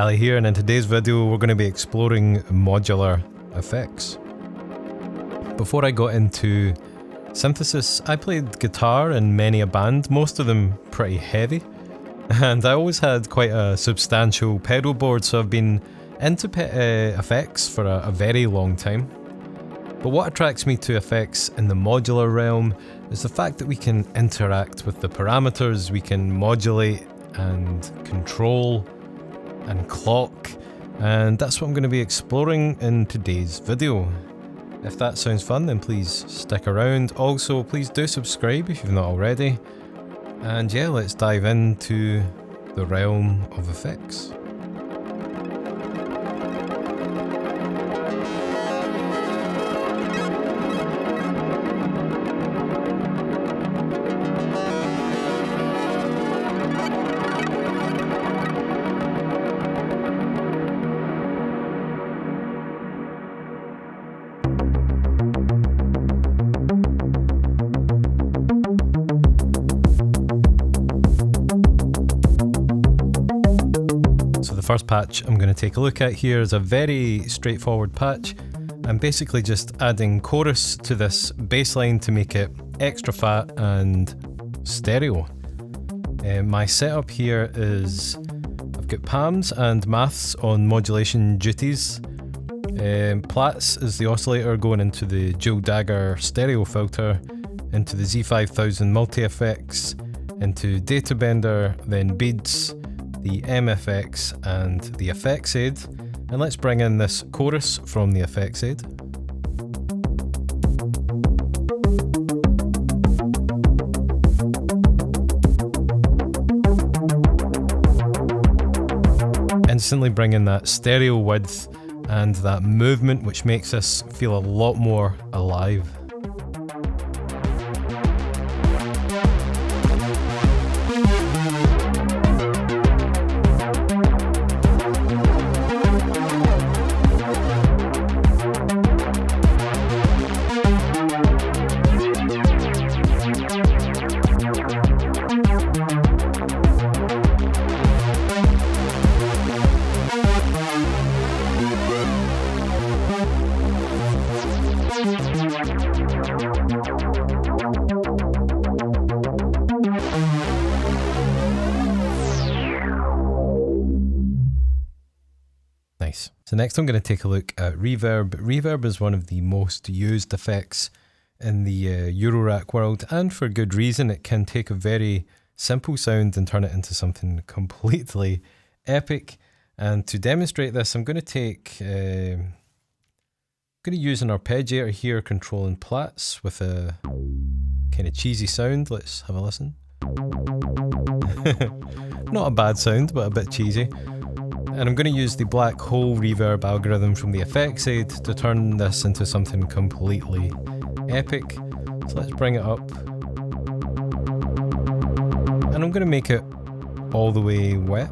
Ali here, and in today's video we're going to be exploring modular effects. Before I got into synthesis, I played guitar in many a band, most of them pretty heavy, and I always had quite a substantial pedal board, so I've been into effects for a very long time. But what attracts me to effects in the modular realm is the fact that we can interact with the parameters, we can modulate and control and clock, and that's what I'm going to be exploring in today's video. If that sounds fun, then please stick around. Also, please do subscribe if you've not already. And yeah, let's dive into the realm of effects. The first patch I'm going to take a look at here is a very straightforward patch. I'm basically just adding chorus to this bass line to make it extra fat and stereo. My setup here is I've got palms and maths on modulation duties. Plats is the oscillator going into the Dual Dagger stereo filter, into the Z5000 multi-effects, into Data Bender, then beads, the MFX and the effects aid, and let's bring in this chorus from the effects aid. Instantly bring in that stereo width and that movement, which makes us feel a lot more alive. So next I'm going to take a look at reverb. Reverb is one of the most used effects in the Eurorack world, and for good reason. It can take a very simple sound and turn it into something completely epic. And to demonstrate this, I'm going to use an arpeggiator here controlling plats with a kind of cheesy sound. Let's have a listen. Not a bad sound, but a bit cheesy. And I'm going to use the black hole reverb algorithm from the effects aid to turn this into something completely epic. So let's bring it up. And I'm going to make it all the way wet.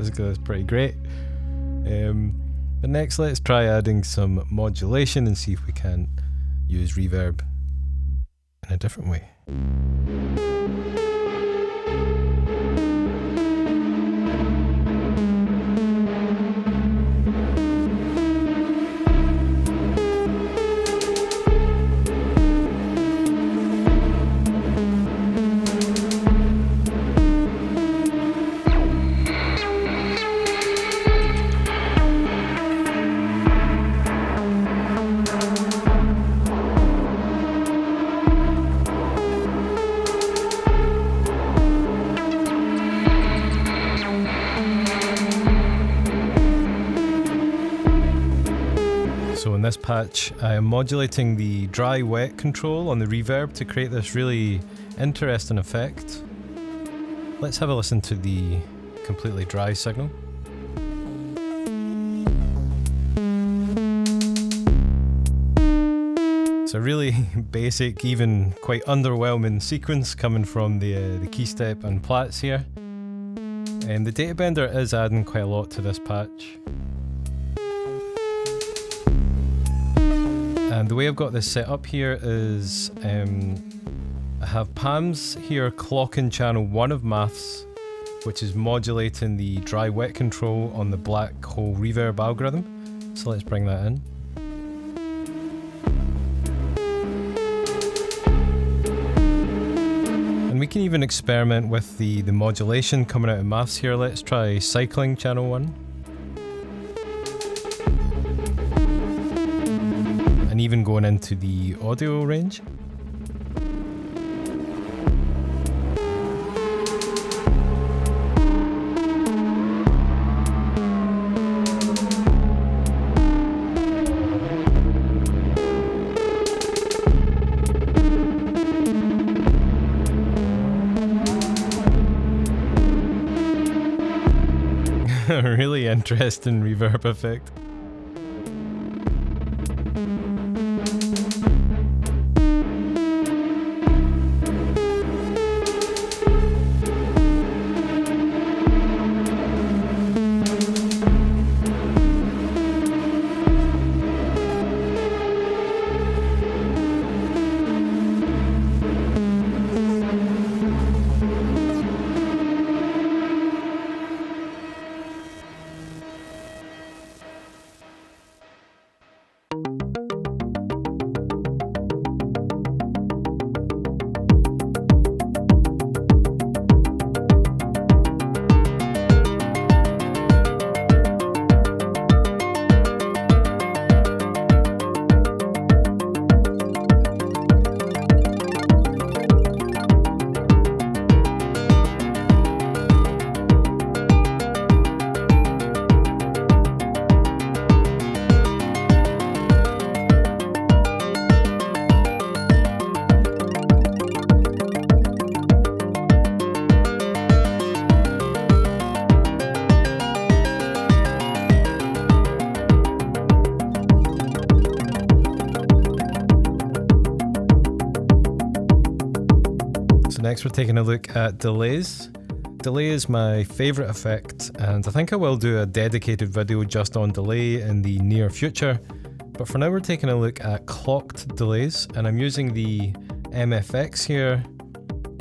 that's pretty great. But next, let's try adding some modulation and see if we can use reverb in a different way. So in this patch, I am modulating the dry-wet control on the reverb to create this really interesting effect. Let's have a listen to the completely dry signal. It's a really basic, even quite underwhelming sequence coming from the key step and plats here. And the data bender is adding quite a lot to this patch. And the way I've got this set up here is I have palms here clocking channel 1 of maths, which is modulating the dry-wet control on the black hole reverb algorithm. So let's bring that in. And we can even experiment with the modulation coming out of maths here. Let's try cycling channel 1. And even going into the audio range. A really interesting reverb effect. Next we're taking a look at delays. Delay is my favourite effect, and I think I will do a dedicated video just on delay in the near future. But for now we're taking a look at clocked delays, and I'm using the MFX here,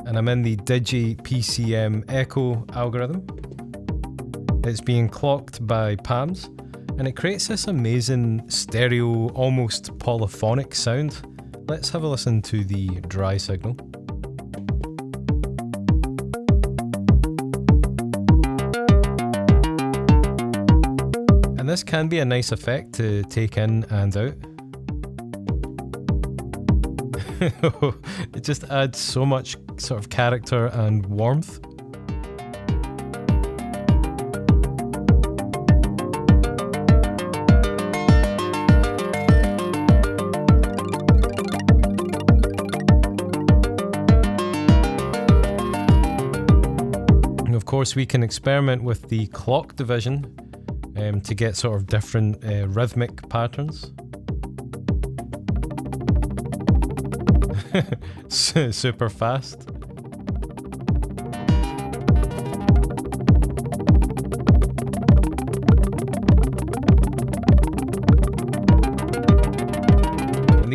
and I'm in the Digi PCM Echo algorithm. It's being clocked by palms, and it creates this amazing stereo, almost polyphonic sound. Let's have a listen to the dry signal. And this can be a nice effect to take in and out. It just adds so much sort of character and warmth. And of course we can experiment with the clock division to get sort of different rhythmic patterns. Super fast.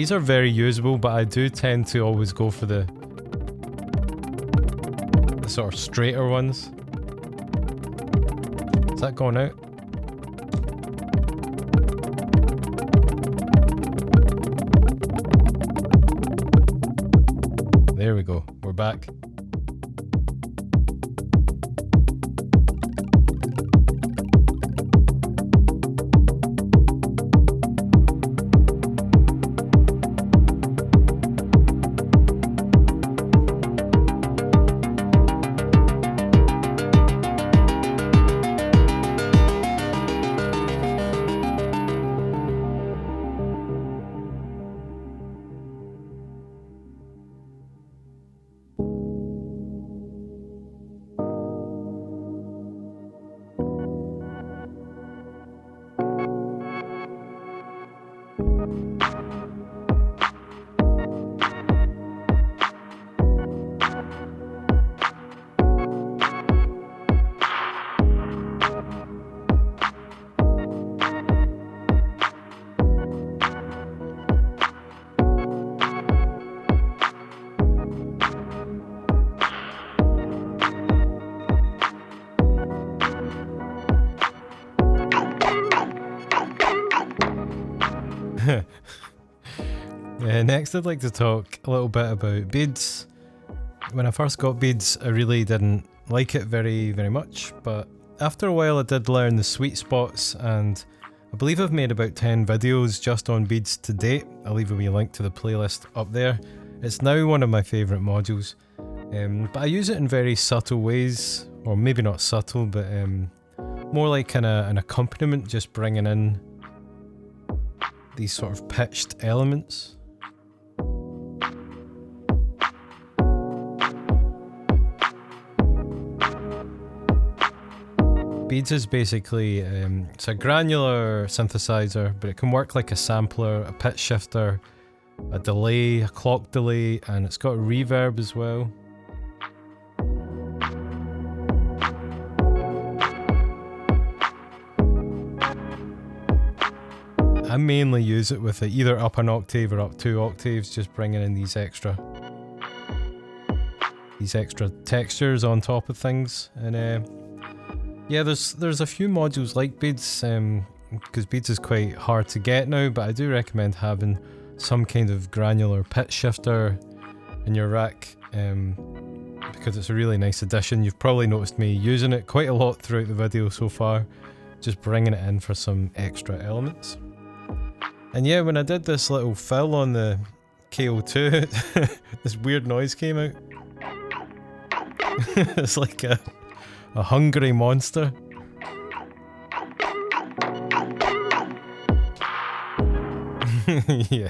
These are very usable, but I do tend to always go for the sort of straighter ones. Is that going out? There we go, we're back. Next I'd like to talk a little bit about beads. When I first got beads, I really didn't like it very much, but after a while I did learn the sweet spots, and I believe I've made about 10 videos just on beads to date. I'll leave a wee link to the playlist up there. It's now one of my favourite modules, but I use it in very subtle ways, or maybe not subtle, but more like an accompaniment, just bringing in these sort of pitched elements. Beads is basically, it's a granular synthesizer, but it can work like a sampler, a pitch shifter, a delay, a clock delay, and it's got a reverb as well. I mainly use it with either up an octave or up 2 octaves, just bringing in these extra textures on top of things. And yeah, there's a few modules like beads, because beads is quite hard to get now, but I do recommend having some kind of granular pitch shifter in your rack, because it's a really nice addition. You've probably noticed me using it quite a lot throughout the video so far, just bringing it in for some extra elements. And yeah, when I did this little fill on the KO2, this weird noise came out. It's like a hungry monster. Yeah.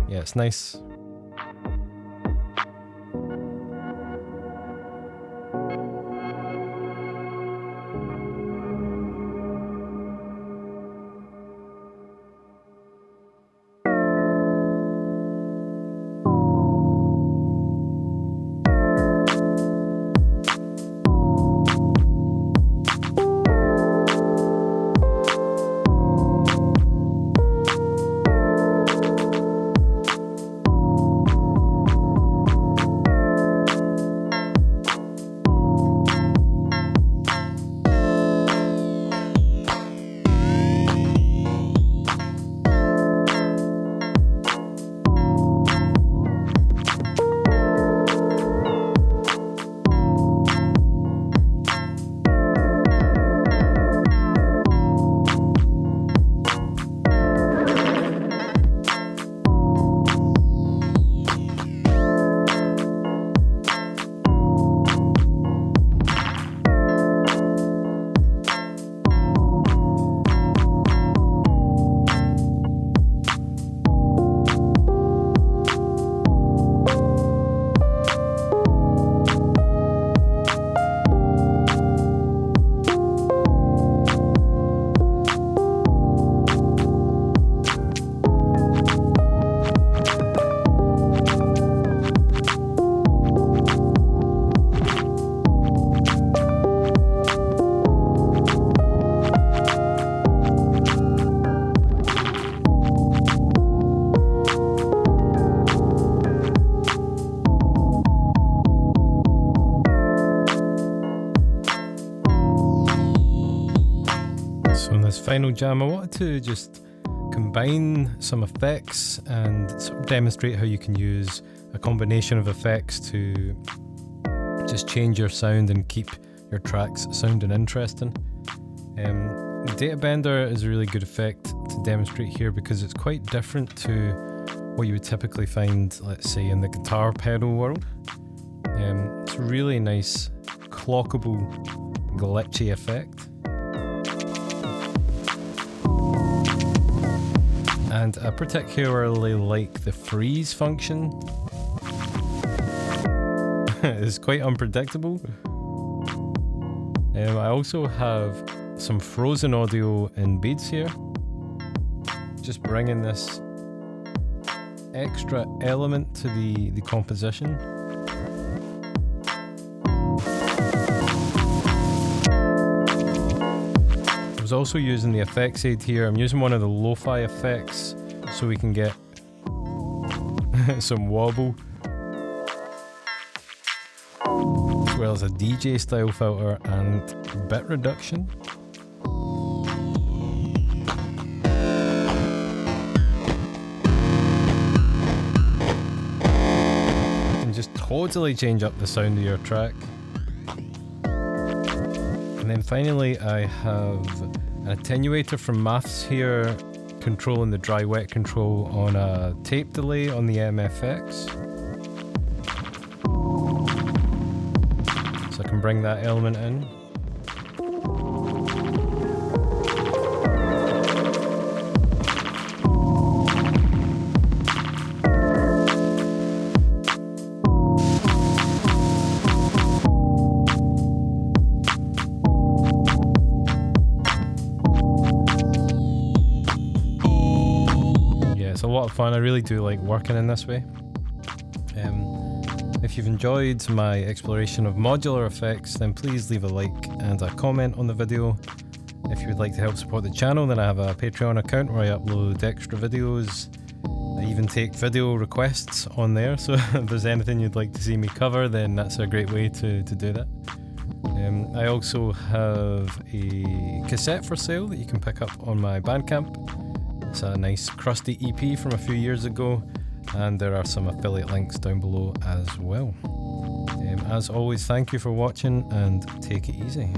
Yeah, it's nice. As final jam, I wanted to just combine some effects and sort of demonstrate how you can use a combination of effects to just change your sound and keep your tracks sounding interesting. The Data Bender is a really good effect to demonstrate here because it's quite different to what you would typically find, let's say, in the guitar pedal world. It's a really nice, clockable, glitchy effect. And I particularly like the freeze function. It's quite unpredictable. I also have some frozen audio in beats here, just bringing this extra element to the composition. I was also using the effects aid here. I'm using one of the lo-fi effects so we can get some wobble, as well as a DJ style filter and bit reduction. And just totally change up the sound of your track. And then finally I have an attenuator from Maths here, controlling the dry wet control on a tape delay on the MFX. So I can bring that element in. It's a lot of fun. I really do like working in this way. If you've enjoyed my exploration of modular effects, then please leave a like and a comment on the video. If you would like to help support the channel, then I have a Patreon account where I upload extra videos. I even take video requests on there, so if there's anything you'd like to see me cover, then that's a great way to do that. I also have a cassette for sale that you can pick up on my Bandcamp. It's a nice crusty EP from a few years ago, and there are some affiliate links down below as well. As always, thank you for watching and take it easy.